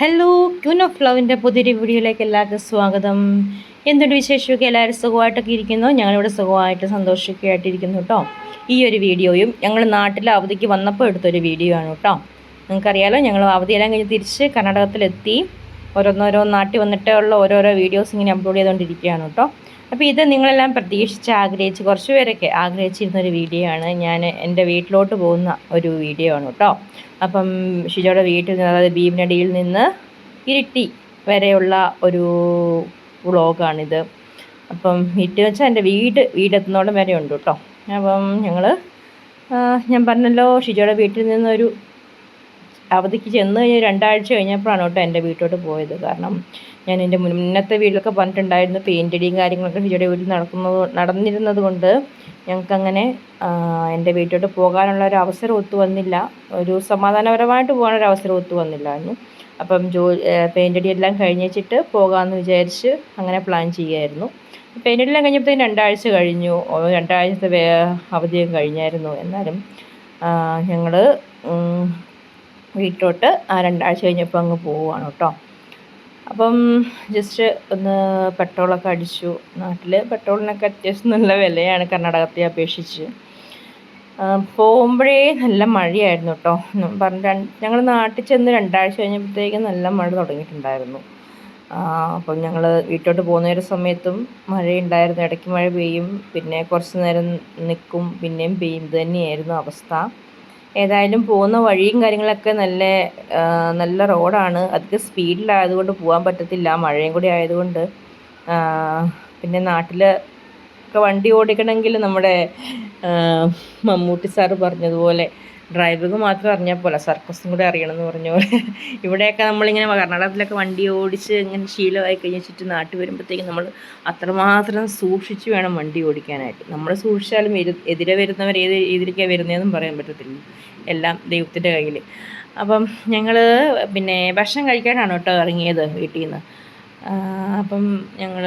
Hello, queen of ലവിൻ്റെ പുതിയൊരു വീഡിയോയിലേക്ക് എല്ലാവർക്കും സ്വാഗതം. എന്തുണ്ട് വിശേഷമൊക്കെ? എല്ലാവരും സുഖമായിട്ടൊക്കെ ഇരിക്കുന്നു. ഞങ്ങളിവിടെ സുഖമായിട്ട് സന്തോഷമൊക്കെയായിട്ടിരിക്കുന്നു കേട്ടോ. ഈ ഒരു വീഡിയോയും ഞങ്ങൾ നാട്ടിൽ അവധിക്ക് വന്നപ്പോൾ എടുത്തൊരു വീഡിയോ ആണ് കേട്ടോ. നിങ്ങൾക്കറിയാലോ, ഞങ്ങൾ അവധിയെല്ലാം കഴിഞ്ഞ് തിരിച്ച് കർണാടകത്തിലെത്തി. ഓരോന്നോരോ നാട്ടിൽ വന്നിട്ടേ ഉള്ള ഓരോരോ വീഡിയോസ് ഇങ്ങനെ അപ്ലോഡ് ചെയ്തുകൊണ്ടിരിക്കുകയാണ് കേട്ടോ. അപ്പോൾ ഇത് നിങ്ങളെല്ലാം ആഗ്രഹിച്ച് കുറച്ച് പേരൊക്കെ ആഗ്രഹിച്ചിരുന്നൊരു വീഡിയോ ആണ്. ഞാൻ എൻ്റെ വീട്ടിലോട്ട് പോകുന്ന ഒരു വീഡിയോ ആണ് കേട്ടോ. അപ്പം ഷിജോയുടെ വീട്ടിൽ നിന്ന്, അതായത് ഭീമനടിയിൽ നിന്ന് ഇരിട്ടി വരെയുള്ള ഒരു വ്ളോഗാണിത്. അപ്പം വീട്ടിൽ വെച്ചാൽ എൻ്റെ വീടെത്തുന്നോളം വരെ ഉണ്ട് കേട്ടോ. അപ്പം ഞാൻ പറഞ്ഞല്ലോ, ഷിജോയുടെ വീട്ടിൽ നിന്നൊരു അവധിക്ക് ചെന്ന് കഴിഞ്ഞ് 2 ആഴ്ച കഴിഞ്ഞപ്പോഴാണ് കേട്ടോ എൻ്റെ വീട്ടിലോട്ട് പോയത്. കാരണം ഞാൻ എൻ്റെ മുന്നത്തെ വീട്ടിലൊക്കെ പറഞ്ഞിട്ടുണ്ടായിരുന്നു, പെയിൻ്റടിയും കാര്യങ്ങളൊക്കെ ഷിജോയുടെ വീട്ടിൽ നടന്നിരുന്നത് കൊണ്ട് ഞങ്ങൾക്കങ്ങനെ എൻ്റെ വീട്ടിലോട്ട് പോകാനുള്ള ഒരു അവസരം ഒത്തു വന്നില്ല. ഒരു സമാധാനപരമായിട്ട് പോകാനൊരു അവസരം ഒത്തു വന്നില്ലായിരുന്നു. അപ്പം പെയിൻ്റടി എല്ലാം കഴിഞ്ഞിട്ട് പോകാമെന്ന് വിചാരിച്ച് അങ്ങനെ പ്ലാൻ ചെയ്യുമായിരുന്നു. പെയിൻ്റടിയെല്ലാം കഴിഞ്ഞപ്പോഴത്തേക്കും 2 ആഴ്ച കഴിഞ്ഞു. 2 ആഴ്ചത്തെ അവധിയും കഴിഞ്ഞായിരുന്നു. എന്നാലും ഞങ്ങൾ വീട്ടിലോട്ട് 2 ആഴ്ച കഴിഞ്ഞപ്പോൾ അങ്ങ് പോവുകയാണ് കേട്ടോ. അപ്പം ജസ്റ്റ് ഒന്ന് പെട്രോളൊക്കെ അടിച്ചു. നാട്ടിൽ പെട്രോളിനൊക്കെ അത്യാവശ്യം നല്ല വിലയാണ് കർണാടകത്തെ അപേക്ഷിച്ച്. പോകുമ്പോഴേ നല്ല മഴയായിരുന്നു കേട്ടോ. ഞങ്ങൾ നാട്ടിൽ ചെന്ന് 2 ആഴ്ച കഴിഞ്ഞപ്പോഴത്തേക്കും നല്ല മഴ തുടങ്ങിയിട്ടുണ്ടായിരുന്നു. അപ്പം ഞങ്ങൾ വീട്ടിലോട്ട് പോകുന്ന ഒരു സമയത്തും മഴയുണ്ടായിരുന്നു. ഇടയ്ക്ക് മഴ പെയ്യും, പിന്നെ കുറച്ച് നേരം നിൽക്കും, പിന്നെയും പെയ്യും. ഇത് തന്നെയായിരുന്നു അവസ്ഥ. ഏതായാലും പോകുന്ന വഴിയും കാര്യങ്ങളൊക്കെ നല്ല റോഡാണ്. അധികം സ്പീഡിലായതുകൊണ്ട് പോകാൻ പറ്റത്തില്ല, മഴയും കൂടി ആയതുകൊണ്ട്. പിന്നെ നാട്ടിലൊക്കെ വണ്ടി ഓടിക്കണമെങ്കിൽ നമ്മുടെ മമ്മൂട്ടി സാറ് പറഞ്ഞതുപോലെ ഡ്രൈവിംഗ് മാത്രം അറിഞ്ഞാൽ പോലെ സർക്കസും കൂടെ അറിയണമെന്ന് പറഞ്ഞ പോലെ ഇവിടെയൊക്കെ നമ്മളിങ്ങനെ കർണാടകത്തിലൊക്കെ വണ്ടി ഓടിച്ച് ഇങ്ങനെ ശീലമായി കഴിഞ്ഞിട്ട് നാട്ടിൽ വരുമ്പോഴത്തേക്കും നമ്മൾ അത്രമാത്രം സൂക്ഷിച്ച് വേണം വണ്ടി ഓടിക്കാനായിട്ട്. നമ്മൾ സൂക്ഷിച്ചാലും എതിരെ വരുന്നവർ ഏത് രീതിയിലേക്കാണ് വരുന്നതെന്നും പറയാൻ പറ്റത്തില്ല. എല്ലാം ദൈവത്തിൻ്റെ കയ്യിൽ. അപ്പം ഞങ്ങൾ പിന്നെ ഭക്ഷണം കഴിക്കാനാണ് കേട്ടോ ഇറങ്ങിയത് വീട്ടിൽ നിന്ന്. അപ്പം ഞങ്ങൾ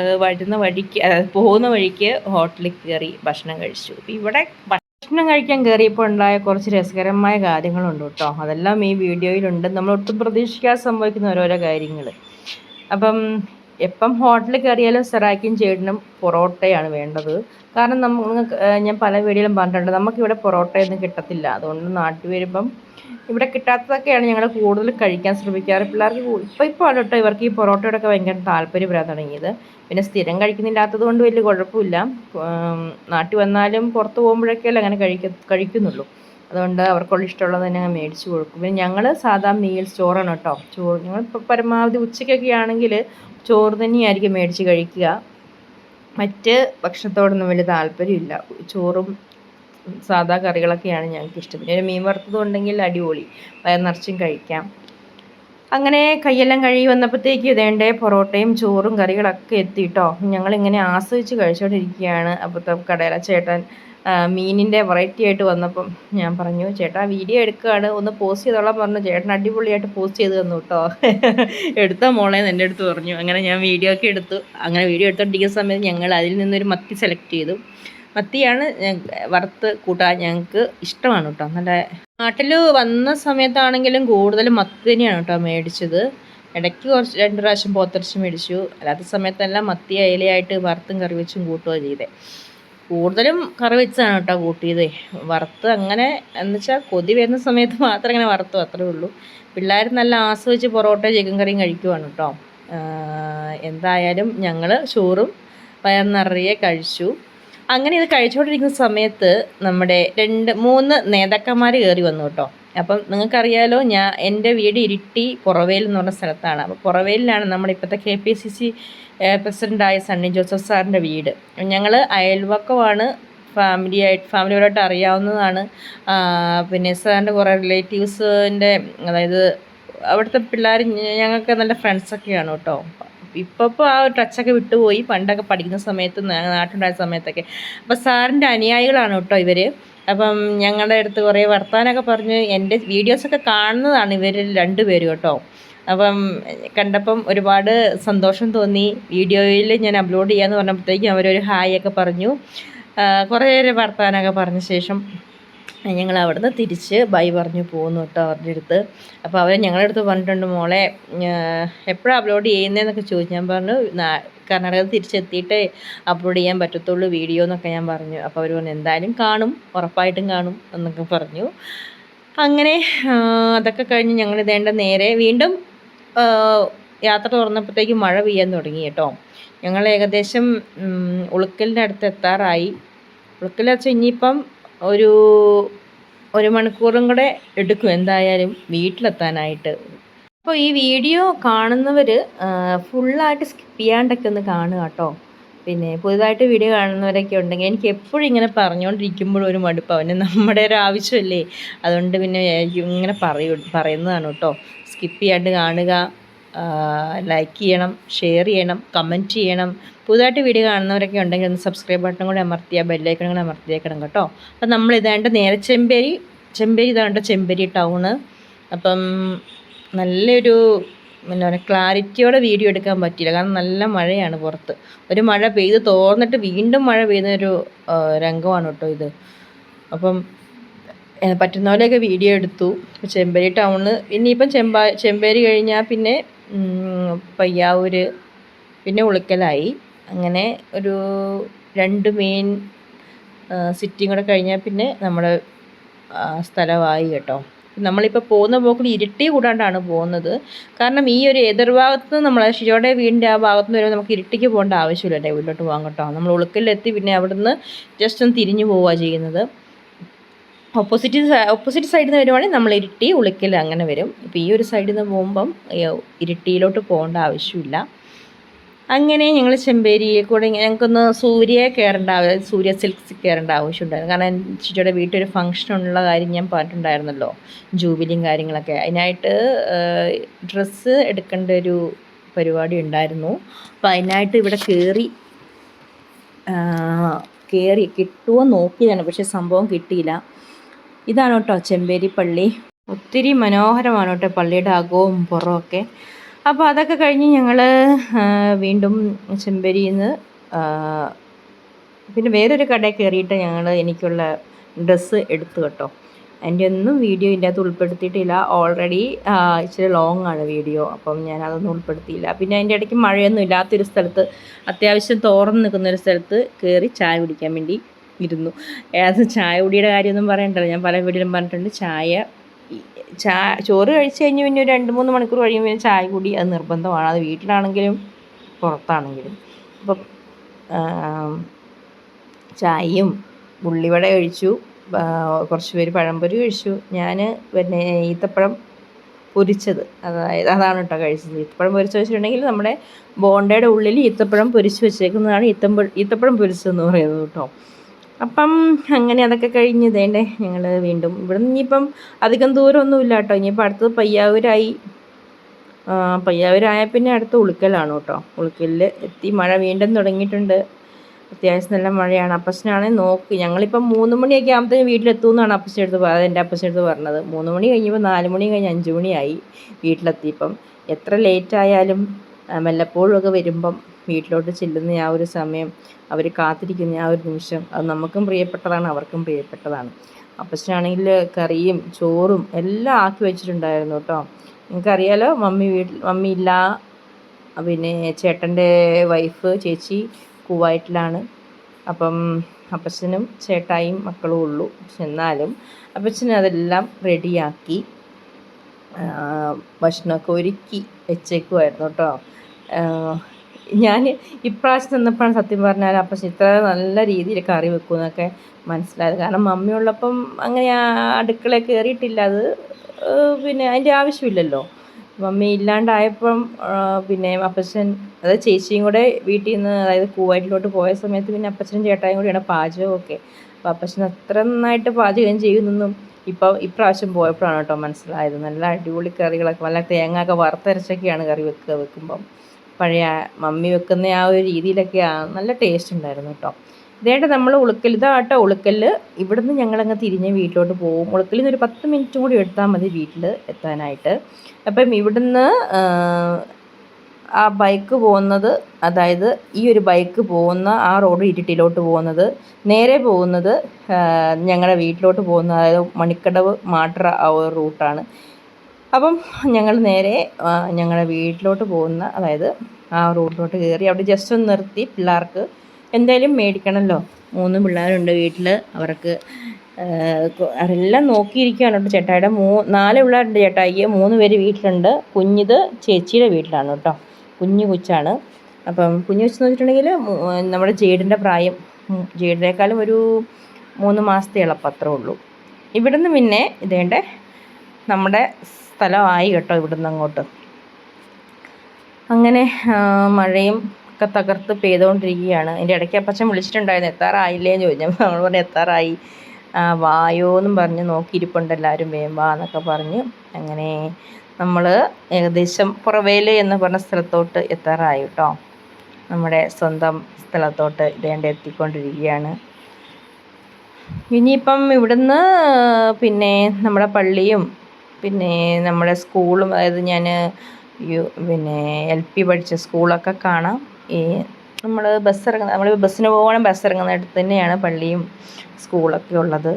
പോകുന്ന വഴിക്ക് ഹോട്ടലിൽ കയറി ഭക്ഷണം കഴിച്ചു. അപ്പം ഇവിടെ ഭക്ഷണം കഴിക്കാൻ കയറിയപ്പോൾ ഉണ്ടായ കുറച്ച് രസകരമായ കാര്യങ്ങളുണ്ട് കേട്ടോ. അതെല്ലാം ഈ വീഡിയോയിലുണ്ട്. നമ്മൾ ഒട്ടും പ്രതീക്ഷിക്കാതെ സംഭവിക്കുന്ന ഓരോരോ കാര്യങ്ങൾ. അപ്പം എപ്പം ഹോട്ടലിൽ കയറിയാലും സെറാക്കിയും ചേട്ടനും പൊറോട്ടയാണ് വേണ്ടത്. കാരണം ഞാൻ പല വീഡിയോയിലും പറഞ്ഞിട്ടുണ്ട്, നമുക്കിവിടെ പൊറോട്ടയൊന്നും കിട്ടത്തില്ല. അതുകൊണ്ട് നാട്ടിൽ വരുമ്പം ഇവിടെ കിട്ടാത്തതൊക്കെയാണ് ഞങ്ങൾ കൂടുതൽ കഴിക്കാൻ ശ്രമിക്കാറ്. പിള്ളേർക്ക് ഇപ്പോൾ ആണ് കേട്ടോ ഇവർക്ക് ഈ പൊറോട്ടയോടൊക്കെ ഭയങ്കര താല്പര്യം വരാൻ തുടങ്ങിയത്. പിന്നെ സ്ഥിരം കഴിക്കുന്നില്ലാത്തത് കൊണ്ട് വലിയ കുഴപ്പമില്ല. നാട്ടിൽ വന്നാലും പുറത്ത് പോകുമ്പോഴൊക്കെയല്ലേ അങ്ങനെ കഴിക്കുന്നുള്ളൂ. അതുകൊണ്ട് അവർക്കുള്ള ഇഷ്ടമുള്ളത് തന്നെ ഞാൻ മേടിച്ച് കൊടുക്കും. പിന്നെ ഞങ്ങൾ സാധാ മീൽസ് ചോറാണ് കേട്ടോ. ഞങ്ങൾ പരമാവധി ഉച്ചയ്ക്കൊക്കെ ആണെങ്കിൽ ചോറ് തന്നെയായിരിക്കും മേടിച്ച് കഴിക്കുക. മറ്റ് ഭക്ഷണത്തോടൊന്നും വലിയ താല്പര്യമില്ല. ചോറും സാധാ കറികളൊക്കെയാണ് ഞങ്ങൾക്ക് ഇഷ്ടം. പിന്നെ മീൻ വറുത്തതും ഉണ്ടെങ്കിൽ അടിപൊളി, വയർ നിറച്ചും കഴിക്കാം. അങ്ങനെ കൈയെല്ലാം കഴുകി വന്നപ്പോഴത്തേക്ക് ഇതേണ്ടേ പൊറോട്ടയും ചോറും കറികളൊക്കെ എത്തിയിട്ടോ. ഞങ്ങളിങ്ങനെ ആസ്വദിച്ച് കഴിച്ചുകൊണ്ടിരിക്കുകയാണ്. അപ്പോഴത്തെ കടയിലെ ചേട്ടൻ മീനിൻ്റെ വെറൈറ്റി ആയിട്ട് വന്നപ്പം ഞാൻ പറഞ്ഞു, ചേട്ടാ വീഡിയോ എടുക്കുകയാണ്, ഒന്ന് പോസ്റ്റ് ചെയ്തോളാൻ പറഞ്ഞു. ചേട്ടൻ അടിപൊളിയായിട്ട് പോസ്റ്റ് ചെയ്ത് തന്നു കേട്ടോ. എടുത്ത മോളേന്ന് എൻ്റെ അടുത്ത് പറഞ്ഞു. അങ്ങനെ ഞാൻ വീഡിയോ ഒക്കെ എടുത്തു. അങ്ങനെ വീഡിയോ എടുത്തോണ്ടിരിക്കുന്ന സമയത്ത് ഞങ്ങൾ അതിൽ നിന്നൊരു മത്തി സെലക്ട് ചെയ്തു. മത്തിയാണ് വറുത്ത് കൂട്ടാൻ ഞങ്ങൾക്ക് ഇഷ്ടമാണ് കേട്ടോ. നല്ല നാട്ടിൽ വന്ന സമയത്താണെങ്കിലും കൂടുതലും മത്തി തന്നെയാണ് കേട്ടോ മേടിച്ചത്. ഇടയ്ക്ക് 2 പ്രാവശ്യം പോത്തിറച്ചി മേടിച്ചു. അല്ലാത്ത സമയത്തെല്ലാം മത്തി അയിലയായിട്ട് വറുത്തും കറി വെച്ചും കൂട്ടുകയോ ചെയ്തേ. കൂടുതലും കറി വെച്ചാണ് കേട്ടോ കൂട്ടിയത്. വറുത്ത് അങ്ങനെ എന്നുവെച്ചാൽ കൊതി വരുന്ന സമയത്ത് മാത്രം ഇങ്ങനെ വറുത്തു, അത്രേ ഉള്ളൂ. പിള്ളേർ നല്ല ആസ്വദിച്ച് പൊറോട്ട ചിക്കൻ കറിയും കഴിക്കുവാണ് കേട്ടോ. എന്തായാലും ഞങ്ങൾ ചോറും വയർ നിറയെ കഴിച്ചു. അങ്ങനെ ഇത് കഴിച്ചുകൊണ്ടിരിക്കുന്ന സമയത്ത് നമ്മുടെ 2-3 നേതാക്കന്മാർ കയറി വന്നു കേട്ടോ. അപ്പം നിങ്ങൾക്കറിയാലോ, എൻ്റെ വീട് ഇരിട്ടി പുറവേൽ എന്ന് പറഞ്ഞ സ്ഥലത്താണ്. അപ്പോൾ പുറവേലിലാണ് നമ്മുടെ ഇപ്പോഴത്തെ KPCC പ്രസിഡൻ്റായ സണ്ണി ജോസഫ് സാറിൻ്റെ വീട്. ഞങ്ങൾ അയൽവക്കമാണ്, ഫാമിലിയോടായിട്ട് അറിയാവുന്നതാണ്. പിന്നെ സാറിൻ്റെ കുറേ റിലേറ്റീവ്സിൻ്റെ, അതായത് അവിടുത്തെ പിള്ളേർ ഞങ്ങൾക്ക് നല്ല ഫ്രണ്ട്സൊക്കെയാണ് കേട്ടോ. ഇപ്പോൾ ആ ഒരു ടച്ചൊക്കെ വിട്ടുപോയി. പണ്ടൊക്കെ പഠിക്കുന്ന സമയത്ത്, നാട്ടിലുണ്ടായ സമയത്തൊക്കെ. അപ്പോൾ സാറിൻ്റെ അനുയായികളാണ് കേട്ടോ ഇവർ. അപ്പം ഞങ്ങളുടെ അടുത്ത് കുറേ വർത്താനമൊക്കെ പറഞ്ഞ് എൻ്റെ വീഡിയോസൊക്കെ കാണുന്നതാണ് ഇവർ 2 പേരും കേട്ടോ. അപ്പം കണ്ടപ്പം ഒരുപാട് സന്തോഷം തോന്നി. വീഡിയോയിൽ ഞാൻ അപ്ലോഡ് ചെയ്യാമെന്ന് പറഞ്ഞപ്പോഴത്തേക്കും അവരൊരു ഹായ് ഒക്കെ പറഞ്ഞു. കുറേ വർത്താനമൊക്കെ പറഞ്ഞ ശേഷം ഞങ്ങൾ അവിടുന്ന് തിരിച്ച് ബൈ പറഞ്ഞു പോകുന്നു കേട്ടോ അവരുടെ അടുത്ത്. അപ്പോൾ അവർ ഞങ്ങളുടെ അടുത്ത് പറഞ്ഞിട്ടുണ്ട്, മോളെ എപ്പോഴാണ് അപ്ലോഡ് ചെയ്യുന്നതെന്നൊക്കെ ചോദിച്ചു. ഞാൻ പറഞ്ഞു കർണാടകത്തിൽ തിരിച്ചെത്തിയിട്ടേ അപ്ലോഡ് ചെയ്യാൻ പറ്റത്തുള്ളൂ വീഡിയോ എന്നൊക്കെ ഞാൻ പറഞ്ഞു. അപ്പോൾ അവർ പറഞ്ഞു എന്തായാലും കാണും, ഉറപ്പായിട്ടും കാണും എന്നൊക്കെ പറഞ്ഞു. അങ്ങനെ അതൊക്കെ കഴിഞ്ഞ് ഞങ്ങൾ ഇതേണ്ട നേരെ വീണ്ടും യാത്ര തുറന്നപ്പോഴത്തേക്ക് മഴ പെയ്യാൻ തുടങ്ങി കേട്ടോ. ഞങ്ങൾ ഏകദേശം ഉളുക്കലിൻ്റെ അടുത്ത് എത്താറായി. ഉളുക്കൽ വെച്ചാൽ ഇനിയിപ്പം ഒരു മണിക്കൂറും കൂടെ എടുക്കും എന്തായാലും വീട്ടിലെത്താനായിട്ട്. അപ്പോൾ ഈ വീഡിയോ കാണുന്നവർ ഫുള്ളായിട്ട് സ്കിപ്പ് ചെയ്യാണ്ടൊക്കെ ഒന്ന് കാണുക കേട്ടോ. പിന്നെ പുതുതായിട്ട് വീഡിയോ കാണുന്നവരൊക്കെ ഉണ്ടെങ്കിൽ എനിക്ക് എപ്പോഴും ഇങ്ങനെ പറഞ്ഞുകൊണ്ടിരിക്കുമ്പോഴും ഒരു മടുപ്പാവും, നമ്മുടെ ഒരു ആവശ്യമല്ലേ, അതുകൊണ്ട് പിന്നെ ഇങ്ങനെ പറയുന്നതാണ് കേട്ടോ. സ്കിപ്പ് ചെയ്യാണ്ട് കാണുക, ലൈക്ക് ചെയ്യണം, ഷെയർ ചെയ്യണം, കമൻറ്റ് ചെയ്യണം. പുതുതായിട്ട് വീഡിയോ കാണുന്നവരൊക്കെ ഉണ്ടെങ്കിൽ ഒന്ന് സബ്സ്ക്രൈബ് ബട്ടൺ കൂടെ അമർത്തിയാൽ ബെല്ലൈക്കൺ കൂടെ അമർത്തിയേക്കണം കേട്ടോ. അപ്പം നമ്മൾ ഇതാണ്ട് നേരെ ചെമ്പേരി ഇതാണ്ട് ചെമ്പേരി ടൗണ്. അപ്പം നല്ലൊരു പിന്നെ ക്ലാരിറ്റിയോടെ വീഡിയോ എടുക്കാൻ പറ്റിയില്ല, കാരണം നല്ല മഴയാണ് പുറത്ത്. ഒരു മഴ പെയ്ത് തോർന്നിട്ട് വീണ്ടും മഴ പെയ്യുന്നൊരു രംഗമാണ് കേട്ടോ ഇത്. അപ്പം പറ്റുന്ന പോലെയൊക്കെ വീഡിയോ എടുത്തു. ചെമ്പേരി ടൗണ് ഇനിയിപ്പം ചെമ്പേരി കഴിഞ്ഞാൽ പിന്നെ പയ്യാവൂർ, പിന്നെ ഉളിക്കലായി. അങ്ങനെ ഒരു 2 മെയിൻ സിറ്റിയും കൂടെ കഴിഞ്ഞാൽ പിന്നെ നമ്മുടെ സ്ഥലമായി കേട്ടോ. നമ്മളിപ്പോൾ പോകുന്ന പോക്കിൽ ഇരുട്ടി കൂടാണ്ടാണ് പോകുന്നത്, കാരണം ഈ ഒരു എതിർഭാഗത്ത് നിന്ന് നമ്മൾ ഷിജോയുടെ വീടിൻ്റെ ആ ഭാഗത്ത് നിന്ന് വരുമ്പോൾ നമുക്ക് ഇരുട്ടിക്ക് പോകേണ്ട ആവശ്യമില്ല, വീട്ടിലോട്ട് പോകാൻ കേട്ടോ. നമ്മൾ ഉളുക്കലിലെത്തി പിന്നെ അവിടുന്ന് ജസ്റ്റ് ഒന്ന് തിരിഞ്ഞു പോവുക ചെയ്യുന്നത്. ഓപ്പോസിറ്റ് സൈഡിൽ നിന്ന് വരുവാണെങ്കിൽ നമ്മൾ ഇരുട്ടി ഉളിക്കൽ അങ്ങനെ വരും. ഇപ്പോൾ ഈ ഒരു സൈഡിൽ നിന്ന് പോകുമ്പം ഇരുട്ടിയിലോട്ട് പോകേണ്ട ആവശ്യമില്ല. അങ്ങനെ ഞങ്ങൾ ചെമ്പേരിയിൽ കൂടെ ഞങ്ങൾക്കൊന്ന് സൂര്യ സിൽക്സ് കയറേണ്ട ആവശ്യമുണ്ടായിരുന്നു, കാരണം ചേച്ചിയുടെ വീട്ടിലൊരു ഫംഗ്ഷനുള്ള കാര്യം ഞാൻ പറഞ്ഞിട്ടുണ്ടായിരുന്നല്ലോ, ജൂബിലിയും കാര്യങ്ങളൊക്കെ. അതിനായിട്ട് ഡ്രസ്സ് എടുക്കേണ്ട ഒരു പരിപാടി ഉണ്ടായിരുന്നു. അപ്പോൾ അതിനായിട്ട് ഇവിടെ കയറി കിട്ടുമോ നോക്കിയതാണ്, പക്ഷേ സംഭവം കിട്ടിയില്ല. ഇതാണ് കേട്ടോ ചെമ്പേരി പള്ളി. ഒത്തിരി മനോഹരമാണ് കേട്ടോ പള്ളിയുടെ അകവും പുറമൊക്കെ. അപ്പോൾ അതൊക്കെ കഴിഞ്ഞ് ഞങ്ങൾ വീണ്ടും ചെമ്പേരിയിൽ നിന്ന് പിന്നെ വേറൊരു കടയിൽ കയറിയിട്ട് എനിക്കുള്ള ഡ്രസ്സ് എടുത്തു കേട്ടോ. എൻ്റെ ഒന്നും വീഡിയോ ഇതിൻ്റെ അകത്ത് ഉൾപ്പെടുത്തിയിട്ടില്ല, ഓൾറെഡി ഇച്ചിരി ലോങ് ആണ് വീഡിയോ, അപ്പം ഞാൻ അതൊന്നും ഉൾപ്പെടുത്തിയില്ല. പിന്നെ അതിൻ്റെ ഇടയ്ക്ക് മഴയൊന്നും ഇല്ലാത്തൊരു സ്ഥലത്ത്, അത്യാവശ്യം തോർന്ന് നിൽക്കുന്നൊരു സ്ഥലത്ത് കയറി ചായ കുടിക്കാൻ വേണ്ടി ഇരുന്നു. അത് ചായ കുടിയുടെ കാര്യമൊന്നും പറയണ്ടല്ലോ, ഞാൻ പല വീഡിയോയിലും പറഞ്ഞിട്ടുണ്ട്. ചോറ് കഴിച്ച് കഴിഞ്ഞ് പിന്നെ ഒരു 2-3 മണിക്കൂർ കഴിയുമ്പോൾ പിന്നെ ചായ കുടി അത് നിർബന്ധമാണ്, അത് വീട്ടിലാണെങ്കിലും പുറത്താണെങ്കിലും. അപ്പം ചായയും ഉള്ളിവട കഴിച്ചു, കുറച്ച് പേര് പഴംപൊരി കഴിച്ചു. ഞാൻ പിന്നെ ഈത്തപ്പഴം പൊരിച്ചത്, അതാണ് കേട്ടോ കഴിച്ചത്. ഈത്തപ്പഴം പൊരിച്ച് വെച്ചിട്ടുണ്ടെങ്കിൽ നമ്മുടെ ബോണ്ടയുടെ ഉള്ളിൽ ഈത്തപ്പഴം പൊരിച്ച് വെച്ചേക്കുന്നതാണ് ഈത്തപ്പഴം പൊരിച്ചതെന്ന് പറയുന്നത് കേട്ടോ. അപ്പം അങ്ങനെ അതൊക്കെ കഴിഞ്ഞ് ഇതേണ്ടേ ഞങ്ങൾ വീണ്ടും ഇവിടെ നിന്ന് ഇനിയിപ്പം അധികം ദൂരമൊന്നുമില്ല കേട്ടോ. ഇനിയിപ്പോൾ അടുത്തത് പയ്യാവൂരായാൽ പിന്നെ അടുത്ത ഉളുക്കലാണ് കേട്ടോ. ഉളുക്കലിൽ എത്തി. മഴ വീണ്ടും തുടങ്ങിയിട്ടുണ്ട്, അത്യാവശ്യം നല്ല മഴയാണ്. അപ്പച്ചനാണെങ്കിൽ നോക്കി ഞങ്ങളിപ്പം 3 മണിയൊക്കെ ആകുമ്പോഴത്തേക്കും വീട്ടിലെത്തുമെന്നാണ് എൻ്റെ അപ്പച്ചൻ്റെ അടുത്ത് പറഞ്ഞത്. 3 മണി കഴിഞ്ഞപ്പോൾ 4 മണി കഴിഞ്ഞ് 5 മണിയായി വീട്ടിലെത്തിയപ്പം. എത്ര ലേറ്റായാലും വല്ലപ്പോഴുമൊക്കെ വരുമ്പം വീട്ടിലോട്ട് ചെല്ലുന്ന ആ ഒരു സമയം, അവർ കാത്തിരിക്കുന്ന ആ ഒരു നിമിഷം, അത് നമുക്കും പ്രിയപ്പെട്ടതാണ്, അവർക്കും പ്രിയപ്പെട്ടതാണ്. അപ്പച്ചനാണെങ്കിൽ കറിയും ചോറും എല്ലാം ആക്കി വെച്ചിട്ടുണ്ടായിരുന്നു കേട്ടോ. നിങ്ങൾക്കറിയാലോ, മമ്മി ഇല്ല, പിന്നെ ചേട്ടൻ്റെ വൈഫ് ചേച്ചി കുവൈറ്റിലാണ്. അപ്പം അപ്പച്ചനും ചേട്ടായും മക്കളും ഉള്ളൂ. പക്ഷെ എന്നാലും അപ്പച്ചൻ അതെല്ലാം റെഡിയാക്കി ഭക്ഷണമൊക്കെ ഒരുക്കി വെച്ചേക്കുമായിരുന്നു കേട്ടോ. ഞാൻ ഇപ്രാവശ്യം നിന്നപ്പോഴാണ് സത്യം പറഞ്ഞാൽ അപ്പച്ചൻ ഇത്ര നല്ല രീതിയിൽ കറി വെക്കുമെന്നൊക്കെ മനസ്സിലായത്. കാരണം മമ്മിയുള്ളപ്പം അങ്ങനെ അടുക്കളയിൽ കയറിയിട്ടില്ല, അത് പിന്നെ അതിൻ്റെ ആവശ്യമില്ലല്ലോ. മമ്മി ഇല്ലാണ്ടായപ്പം പിന്നെ അപ്പച്ചൻ, അതായത് ചേച്ചിയും കൂടെ വീട്ടിൽ നിന്ന്, അതായത് കുവൈറ്റിലോട്ട് പോയ സമയത്ത് പിന്നെ അപ്പച്ചനും ചേട്ടായും കൂടിയാണ് പാചകമൊക്കെ. അപ്പോൾ അപ്പച്ചൻ അത്ര നന്നായിട്ട് പാചകം ചെയ്യുന്നൊന്നും ഇപ്രാവശ്യം പോയപ്പോഴാണ് കേട്ടോ മനസ്സിലായത്. നല്ല അടിപൊളി കറികളൊക്കെ, നല്ല തേങ്ങ ഒക്കെ വറുത്തരച്ചൊക്കെയാണ് കറി വെക്കുമ്പം. പഴയ മമ്മി വെക്കുന്ന ആ ഒരു രീതിയിലൊക്കെ നല്ല ടേസ്റ്റ് ഉണ്ടായിരുന്നു കേട്ടോ. ഇതായിട്ട് നമ്മൾ ഇതാട്ടോ ഉളുക്കൽ. ഇവിടുന്ന് ഞങ്ങളങ്ങ് തിരിഞ്ഞ് വീട്ടിലോട്ട് പോകും. ഉളുക്കലിൽ നിന്ന് ഒരു 10 മിനിറ്റും കൂടി എടുത്താൽ മതി വീട്ടിൽ എത്താനായിട്ട്. അപ്പം ഇവിടുന്ന് ആ ബൈക്ക് പോകുന്നത്, അതായത് ഈ ഒരു ബൈക്ക് പോകുന്ന ആ റോഡ് ഇരിട്ടിലോട്ട് പോകുന്നത്, നേരെ പോകുന്നത് ഞങ്ങളുടെ വീട്ടിലോട്ട് പോകുന്ന, അതായത് മണിക്കടവ് മാട്ര ആ ഒരു റൂട്ടാണ്. അപ്പം ഞങ്ങൾ നേരെ ഞങ്ങളുടെ വീട്ടിലോട്ട് പോകുന്ന, അതായത് ആ റൂട്ടിലോട്ട് കയറി അവിടെ ജസ്റ്റ് ഒന്ന് നിർത്തി പിള്ളേർക്ക് എന്തായാലും മേടിക്കണമല്ലോ. 3 പിള്ളേരുണ്ട് വീട്ടിൽ. അവർക്ക് അവരെല്ലാം നോക്കിയിരിക്കുകയാണ് കേട്ടോ. ചേട്ടായിയുടെ 4 പിള്ളേരുണ്ട് ചേട്ടായിക്ക്. 3 പേര് വീട്ടിലുണ്ട്. കുഞ്ഞിത് ചേച്ചിയുടെ വീട്ടിലാണ് കേട്ടോ. കുഞ്ഞു കൊച്ചാണ്. അപ്പം കുഞ്ഞു കൊച്ചെന്ന് വെച്ചിട്ടുണ്ടെങ്കിൽ നമ്മുടെ ജേഡിൻ്റെ പ്രായം, ജേഡിനേക്കാളും ഒരു 3 മാസത്തെ ഇളപ്പം അത്രേ ഉള്ളൂ. ഇവിടുന്ന് പിന്നെ ഇതേണ്ട നമ്മുടെ സ്ഥലമായി കേട്ടോ. ഇവിടുന്ന് അങ്ങോട്ട് അങ്ങനെ മഴയും ഒക്കെ തകർത്ത് പെയ്തുകൊണ്ടിരിക്കുകയാണ്. അതിൻ്റെ ഇടയ്ക്ക് അപ്പച്ചൻ വിളിച്ചിട്ടുണ്ടായിരുന്നു, എത്താറായില്ലേന്ന് ചോദിച്ചു. നമ്മൾ പറഞ്ഞു എത്താറായി, വായോ എന്നും പറഞ്ഞ് നോക്കിയിരിപ്പുണ്ട് എല്ലാവരും, വേമ്പാ എന്നൊക്കെ പറഞ്ഞ്. അങ്ങനെ നമ്മൾ ഏകദേശം പുറവേല് എന്ന് പറഞ്ഞ സ്ഥലത്തോട്ട് എത്താറായി കേട്ടോ. നമ്മുടെ സ്വന്തം സ്ഥലത്തോട്ട് ഇതേണ്ട എത്തിക്കൊണ്ടിരിക്കുകയാണ്. ഇനിയിപ്പം ഇവിടുന്ന് പിന്നെ നമ്മുടെ പള്ളിയും പിന്നെ നമ്മുടെ സ്കൂളും, അതായത് ഞാൻ പിന്നെ LP പഠിച്ച സ്കൂളൊക്കെ കാണാം. ഈ നമ്മൾ ബസ്സിന് പോകണം, ബസ് ഇറങ്ങുന്നിടത്ത് തന്നെയാണ് പള്ളിയും സ്കൂളൊക്കെ ഉള്ളത്.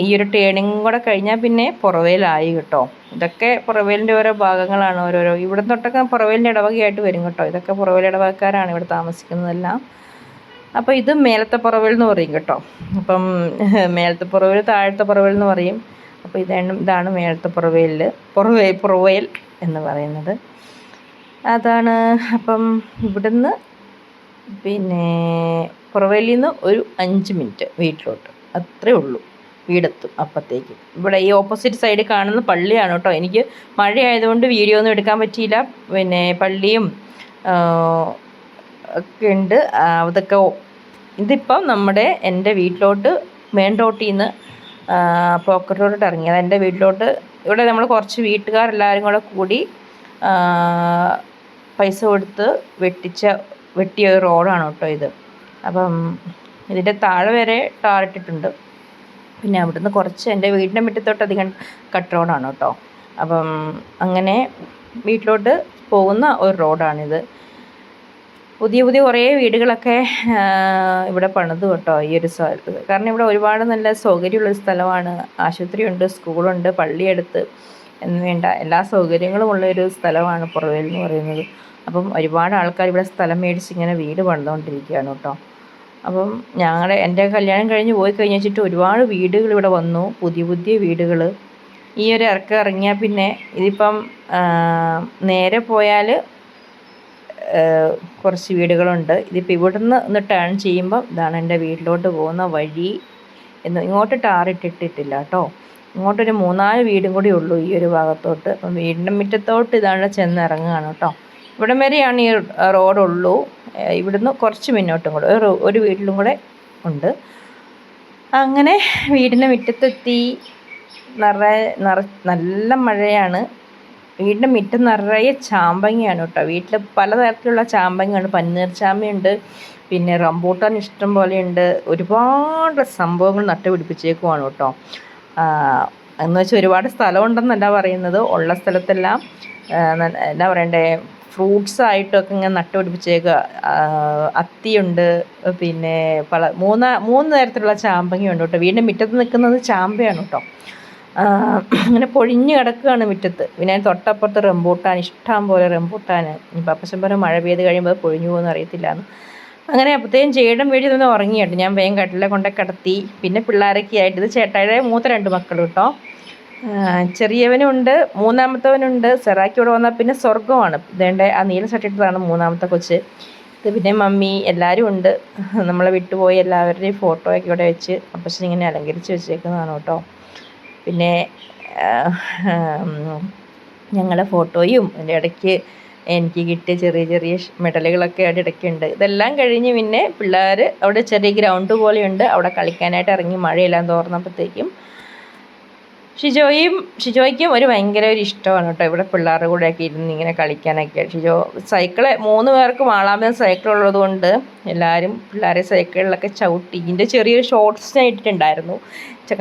ഈ ഒരു ടേണിങ് കൂടെ കഴിഞ്ഞാൽ പിന്നെ പുറവേലായി കേട്ടോ. ഇതൊക്കെ പുറവേലിൻ്റെ ഓരോ ഭാഗങ്ങളാണ്. ഓരോരോ ഇവിടെ തൊട്ടൊക്കെ പുറവേലിൻ്റെ ഇടവകയായിട്ട് വരും കേട്ടോ. ഇതൊക്കെ പുറവേൽ ഇടവകക്കാരാണ് ഇവിടെ താമസിക്കുന്നതെല്ലാം. അപ്പോൾ ഇത് മേലത്തെ പുറവേൽ എന്ന് പറയും കേട്ടോ. അപ്പം മേലത്തെ പുറവേൽ, താഴത്തെ പുറവേൽ എന്ന് പറയും. അപ്പോൾ ഇതാണ് മേലത്തെ പുറവേൽ എന്ന് പറയുന്നത്. അതാണ്. അപ്പം ഇവിടുന്ന് പിന്നെ പുറവേലിൽ നിന്ന് ഒരു 5 മിനിറ്റ് വീട്ടിലോട്ട്, അത്രേ ഉള്ളൂ, വീടെത്തും അപ്പത്തേക്കും. ഇവിടെ ഈ ഓപ്പോസിറ്റ് സൈഡ് കാണുന്ന പള്ളിയാണ് കേട്ടോ. എനിക്ക് മഴയായതുകൊണ്ട് വീഡിയോ ഒന്നും എടുക്കാൻ പറ്റിയില്ല. പിന്നെ പള്ളിയും ഒക്കെ ഉണ്ട്. അതൊക്കെ ഇതിപ്പം എൻ്റെ വീട്ടിലോട്ട് മെയിൻ റോട്ടിൽ നിന്ന് പോക്കറ്റ് റോഡിലോട്ട് ഇറങ്ങി. അത് എൻ്റെ വീട്ടിലോട്ട്, ഇവിടെ നമ്മൾ കുറച്ച് വീട്ടുകാരെല്ലാവരും കൂടി പൈസ കൊടുത്ത് വെട്ടിയ ഒരു റോഡാണ് കേട്ടോ ഇത്. അപ്പം ഇതിൻ്റെ താഴെ വരെ ടാറിട്ടിട്ടുണ്ട്. പിന്നെ അവിടുന്ന് കുറച്ച് എൻ്റെ വീടിൻ്റെ മുറ്റത്തോട്ട് അധികം കട്ട് റോഡാണ് കേട്ടോ. അപ്പം അങ്ങനെ വീട്ടിലോട്ട് പോകുന്ന ഒരു റോഡാണിത്. പുതിയ കുറേ വീടുകളൊക്കെ ഇവിടെ പണിതു കേട്ടോ ഈ ഒരു സ്ഥലത്ത്. കാരണം ഇവിടെ ഒരുപാട് നല്ല സൗകര്യമുള്ളൊരു സ്ഥലമാണ്. ആശുപത്രിയുണ്ട്, സ്കൂളുണ്ട്, പള്ളിയെടുത്ത് എന്ന് വേണ്ട എല്ലാ സൗകര്യങ്ങളും ഉള്ളൊരു സ്ഥലമാണ് പുറവേൽ എന്ന് പറയുന്നത്. അപ്പം ഒരുപാട് ആൾക്കാർ ഇവിടെ സ്ഥലം മേടിച്ച് ഇങ്ങനെ വീട് പണിതുകൊണ്ടിരിക്കുകയാണ് കേട്ടോ. അപ്പം എൻ്റെ കല്യാണം കഴിഞ്ഞ് പോയി കഴിഞ്ഞിട്ട് ഒരുപാട് വീടുകൾ ഇവിടെ വന്നു, പുതിയ വീടുകൾ. ഈ ഒരു ഇറങ്ങിയാൽ പിന്നെ ഇതിപ്പം നേരെ പോയാൽ കുറച്ച് വീടുകളുണ്ട്. ഇതിപ്പോൾ ഇവിടുന്ന് ഒന്ന് ടേൺ ചെയ്യുമ്പം ഇതാണ് എൻ്റെ വീട്ടിലോട്ട് പോകുന്ന വഴി. ഇങ്ങോട്ട് ടാറിട്ടിട്ടില്ല കേട്ടോ. ഇങ്ങോട്ടൊരു 3-4 വീടും കൂടി ഉള്ളൂ ഈ ഒരു ഭാഗത്തോട്ട്. അപ്പം വീടിൻ്റെ മുറ്റത്തോട്ട് ഇതാണ് ചെന്ന് ഇറങ്ങുകയാണ് കേട്ടോ. ഇവിടം വരെയാണ് ഈ റോഡുള്ളൂ. ഇവിടുന്ന് കുറച്ച് മുന്നോട്ടും കൂടെ ഒരു വീട്ടിലും കൂടെ ഉണ്ട്. അങ്ങനെ വീടിൻ്റെ മുറ്റത്തെത്തി. നല്ല മഴയാണ്. വീടിൻ്റെ മുറ്റം നിറയെ ചാമ്പങ്ങയാണ് കേട്ടോ. വീട്ടിൽ പലതരത്തിലുള്ള ചാമ്പങ്ങയാണ്. പന്നീർ ചാമ്പയുണ്ട്, പിന്നെ റംബൂട്ടാൻ ഇഷ്ടം പോലെയുണ്ട്. ഒരുപാട് സംഭവങ്ങൾ നട്ടുപിടിപ്പിച്ചേക്കുവാണ് കേട്ടോ. എന്ന് വെച്ചാൽ ഒരുപാട് സ്ഥലമുണ്ടെന്നല്ല പറയുന്നത്, ഉള്ള സ്ഥലത്തെല്ലാം എന്താ പറയണ്ടേ, ഫ്രൂട്ട്സായിട്ടൊക്കെ ഇങ്ങനെ നട്ടുപിടിപ്പിച്ചേക്കുക. അത്തിയുണ്ട്, പിന്നെ മൂന്ന് തരത്തിലുള്ള ചാമ്പങ്ങയുണ്ട് കേട്ടോ. വീടിൻ്റെ മുറ്റത്ത് നിൽക്കുന്നത് ചാമ്പയാണ് കേട്ടോ. അങ്ങനെ പൊഴിഞ്ഞ് കിടക്കുകയാണ് മുറ്റത്ത്. പിന്നെ തൊട്ടപ്പുറത്ത് റംബൂട്ടാൻ, ഇഷ്ടം പോലെ റംബൂട്ടാൻ. ഇപ്പം അപ്പച്ചൻ പറഞ്ഞ മഴ പെയ്ത് കഴിയുമ്പോൾ അത് പൊഴിഞ്ഞു പോകുമെന്ന് അറിയത്തില്ലാന്ന്. അങ്ങനെ അപ്പോഴത്തേക്കും ചേട്ടൻ വീട്ടിൽ നിന്ന് ഉറങ്ങിയിട്ട് ഞാൻ വേഗം കട്ടിലെ കൊണ്ടേ കിടത്തി. പിന്നെ പിള്ളേരൊക്കെ ആയിട്ട്, ഇത് ചേട്ടായിയുടെ മൂത്ത 2 മക്കൾ കേട്ടോ. ചെറിയവനുണ്ട്, മൂന്നാമത്തവനുണ്ട്. സെറാക്കി ഇവിടെ വന്നാൽ പിന്നെ സ്വർഗ്ഗമാണ്. ഇതേണ്ട ആ നീല ഷർട്ടിട്ടതാണ് മൂന്നാമത്തെ കൊച്ച്. ഇത് പിന്നെ മമ്മി എല്ലാവരും ഉണ്ട്. നമ്മളെ വിട്ടുപോയി എല്ലാവരുടെയും ഫോട്ടോയൊക്കെ ഇവിടെ വെച്ച് അപ്പച്ചൻ ഇങ്ങനെ അലങ്കരിച്ച് വെച്ചേക്കുന്നതാണ് കേട്ടോ. പിന്നെ ഞങ്ങളുടെ ഫോട്ടോയും അതിൻ്റെ ഇടയ്ക്ക് എനിക്ക് കിട്ടിയ ചെറിയ മെഡലുകളൊക്കെ അവിടെ ഇടയ്ക്കുണ്ട്. ഇതെല്ലാം കഴിഞ്ഞ് പിന്നെ പിള്ളേർ അവിടെ ചെറിയ ഗ്രൗണ്ട് പോലെയുണ്ട്, അവിടെ കളിക്കാനായിട്ട് ഇറങ്ങി. മഴയെല്ലാം തോർന്നപ്പോഴത്തേക്കും ഷിജോയ്ക്കും ഒരു ഭയങ്കര ഒരു ഇഷ്ടമാണ് കേട്ടോ ഇവിടെ പിള്ളേരുടെ കൂടെയൊക്കെ ഇരുന്ന് ഇങ്ങനെ കളിക്കാനൊക്കെ. ഷിജോ സൈക്കിള് 3 പേർക്കും ആളാമത് സൈക്കിൾ ഉള്ളത് കൊണ്ട് എല്ലാവരും പിള്ളേരെ സൈക്കിളിലൊക്കെ ചവിട്ടി. ഇതിൻ്റെ ചെറിയൊരു ഷോർട്സ് ഞാൻ ഇട്ടിട്ടുണ്ടായിരുന്നു,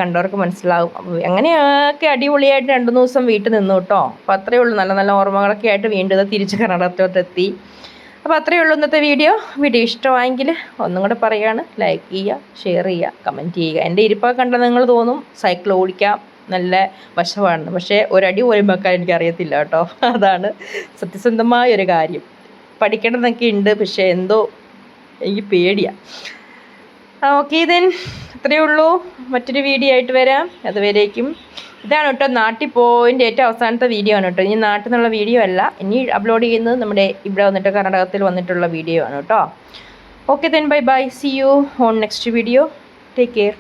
കണ്ടവർക്ക് മനസ്സിലാവും. അപ്പോൾ അങ്ങനെയൊക്കെ അടിപൊളിയായിട്ട് 2 ദിവസം വീട്ടിൽ നിന്നു കേട്ടോ. അപ്പോൾ അത്രയേ ഉള്ളൂ. നല്ല നല്ല ഓർമ്മകളൊക്കെ ആയിട്ട് വീണ്ടും തിരിച്ച് കർണാടകത്തോട്ടെത്തി. അപ്പോൾ അത്രയേ ഉള്ളൂ ഇന്നത്തെ വീഡിയോ ഇഷ്ടമായെങ്കിൽ ഒന്നും കൂടെ പറയുകയാണ്, ലൈക്ക് ചെയ്യുക, ഷെയർ ചെയ്യുക, കമൻറ്റ് ചെയ്യുക. എൻ്റെ ഇരിപ്പൊക്കെ കണ്ടാൽ നിങ്ങൾ തോന്നും സൈക്കിൾ ഓടിക്കാം നല്ല വശമാണ്, പക്ഷേ ഒരടി പോലും വെക്കാൻ എനിക്കറിയത്തില്ല കേട്ടോ. അതാണ് സത്യസന്ധമായ ഒരു കാര്യം. പഠിക്കേണ്ടതൊക്കെ ഉണ്ട്, പക്ഷേ എന്തോ എനിക്ക് പേടിയാണ്. ഓക്കെ ദെൻ അത്രയേ ഉള്ളൂ. മറ്റൊരു വീഡിയോ ആയിട്ട് വരാം. അതുവരേക്കും ഇതാണ് കേട്ടോ നാട്ടിൽ പോയിൻ്റെ ഏറ്റവും അവസാനത്തെ വീഡിയോ ആണ് കേട്ടോ. ഇനി നാട്ടിൽ നിന്നുള്ള വീഡിയോ അല്ല, ഇനി അപ്ലോഡ് ചെയ്യുന്നത് നമ്മുടെ ഇവിടെ വന്നിട്ട് കർണാടകത്തിൽ വന്നിട്ടുള്ള വീഡിയോ ആണ് കേട്ടോ. Okay then bye bye, C you on next video. Take care.